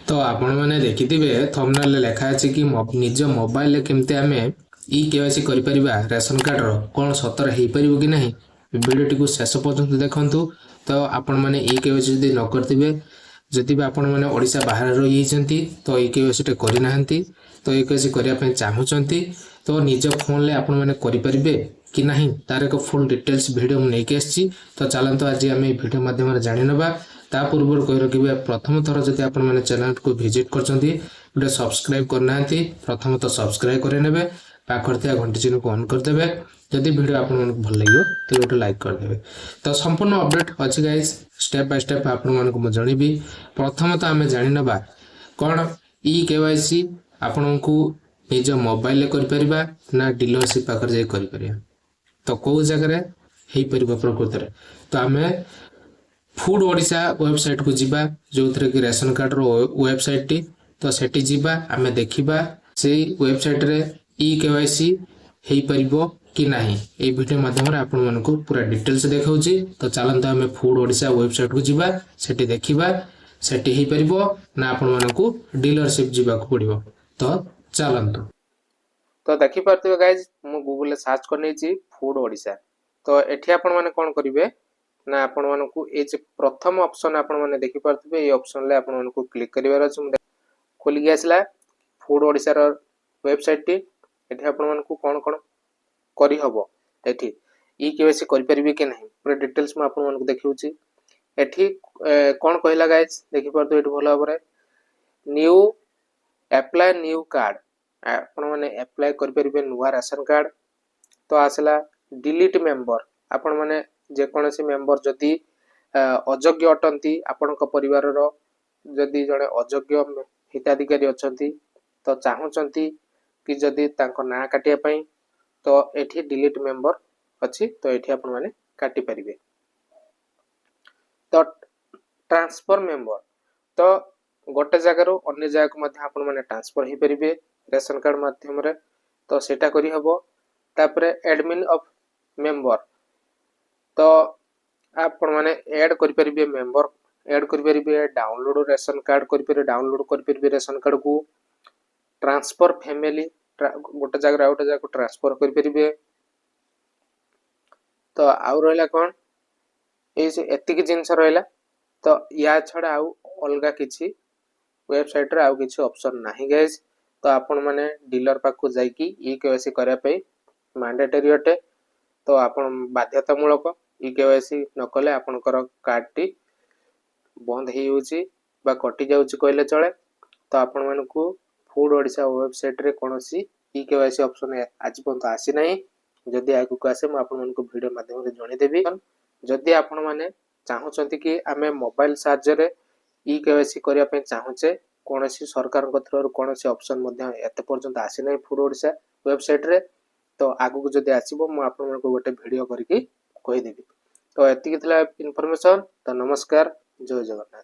तो आपण मैंने देखिथिबे थंबनेल लेखा अछि कि निज मोबाइल केमते आमे ई केवाईसी करि परिबा रेशन कार्ड रो कोन सतर हेई परिबो कि नहीं वीडियो को शेष पर्यंत देखंतु। तो आपण मैंने ई केवाईसी जदि न करथिबे जदि आपण मैंने ओडिसा बाहर रहि जंती तो ई केवाईसी टे करि नाहंती तो ई केवाईसी करिया पय चाहूचंती तो निज फोन ले आपण मैंने करि परिबे कि नहीं तार एक फुल डिटेल्स वीडियो में लेके आछि। तो चलंतु आज आम वीडियो माध्यम रे जानि नबा। ता पूर्व कहि रखिबे प्रथम थर जदि आपण मैंने चैनल को विजिट करचंती वीडियो सब्सक्राइब करनांती प्रथम तो सब्सक्राइब करे नेबे पाखर थिया घंटी चिन्ह को ऑन कर देबे। जदि वीडियो आपण मन भल लागियो तो गोटे लाइक कर देबे। तो संपूर्ण अपडेट अछि गाइस स्टेप बाय स्टेप आपण मन को म जणीबी। प्रथम तो आमे जानि नबा कोन ई केवाईसी आपण को निज मोबाइल ले करि परिबा ना डीलरशिप पाखर जाय करि परिबा तो कौ जगह रे हेई परिबा प्रकृत रे। तो आमे फूड ओडिशा वेबसाइट को जीवा जो थरे कि रेशन कार्ड रो वेबसाइट टी तो सेठी जीवा आमे देखिबा सेई वेबसाइट रे ई केवाईसी हेई परिबो कि नाही ए वीडियो माध्यम रे आपण मन को पूरा डिटेल्स देखाउची। तो चलंत आमे फूड ओडिशा वेबसाइट को जीवा सेठी देखिबा सेठी हेई परिबो ना आपण मन को डीलरशिप जीवा को पड़िबो। तो चलंतु तो देखि पारथिबे गाइस मु गूगल ले सर्च करने छी फूड ओडिशा। तो एठी आपण माने कोन करिवे ना आपण मन को ए जे प्रथम ऑप्शन आपण माने देखि पारथिबे ए ऑप्शन ले आपण मन को क्लिक करिवार अछि। खोली गया आसला फूड ओडिशा रो वेबसाइट टी एठी आपण मन को कोन कोन करि हबो एठी ई केवाईसी करि परिबे कि नहीं पूरा डिटेल्स में आपण मन को देखिउची। एठी कोन कहला गाइस देखि पारथो एठी भलो भाबरे न्यू अप्लाई न्यू कार्ड आपण माने अप्लाई करि परिबे नुवा राशन कार्ड। तो आसला डिलीट मेंबर आपण माने जे कोनसी मेंबर जदी अयोग्य अटंती आपण को परिवार रो जदी जणे अयोग्य हिताधिकारी अछंती तो चाहूचंती कि जदी तांको ना काटिया पई तो एठी डिलीट मेंबर अछि तो एठी आपण माने काटि परिबे। तो ट्रांसफर मेंबर तो गोटे जगह रो अन्य जगह को मध्ये आपण माने ट्रांसफर हे परिबे रेशन कार्ड माध्यम रे तो सेटा करि हबो। तापरे एडमिन ऑफ मेंबर तो आपण माने ऐड करि परिबे मेंबर ऐड करि परिबे डाउनलोड रेशन कार्ड करि परिबे डाउनलोड करि परिबे रेशन कार्ड को ट्रांसफर फैमिली गोटे जगह आउट जगह को ट्रांसफर करि परिबे। तो आउ रहला कोन ए जे एतिक जिंस रहला तो या छडा आउ अलगा किछि वेबसाइट रे आउ किछि ऑप्शन नाही गाइस। तो आपण माने डीलर पाक को जाई कि ई केवाईसी करिया पई मैंडेटरी अटे। तो आपण बाध्यतामूलक ई केवाईसी न कले आपनकर कार्ड टी बंद हे होची बा कटि जाउची कहले चले। तो आपण मानकू फूड ओडिशा वेबसाइट रे कोनोसी ई केवाईसी ऑप्शन आज पर्यंत आसी नाही। जदि आगु को आसे म आपण मानकू वीडियो माध्यम रे जणी देबी। जदि आपण माने चाहूचंती कि आमे मोबाइल साहाय्य रे ई केवाईसी करिया पे चाहूचे कोनोसी सरकार को थ्रू कोनोसी ऑप्शन मध्ये एते पर्यंत आसी नाही फूड ओडिशा वेबसाइट रे। तो आगु को जदि आसीबो म आपण मानकू गोटे वीडियो करके कहि देबी। तो एतिक थला इन्फॉर्मेशन। तो नमस्कार जय जगन्नाथ।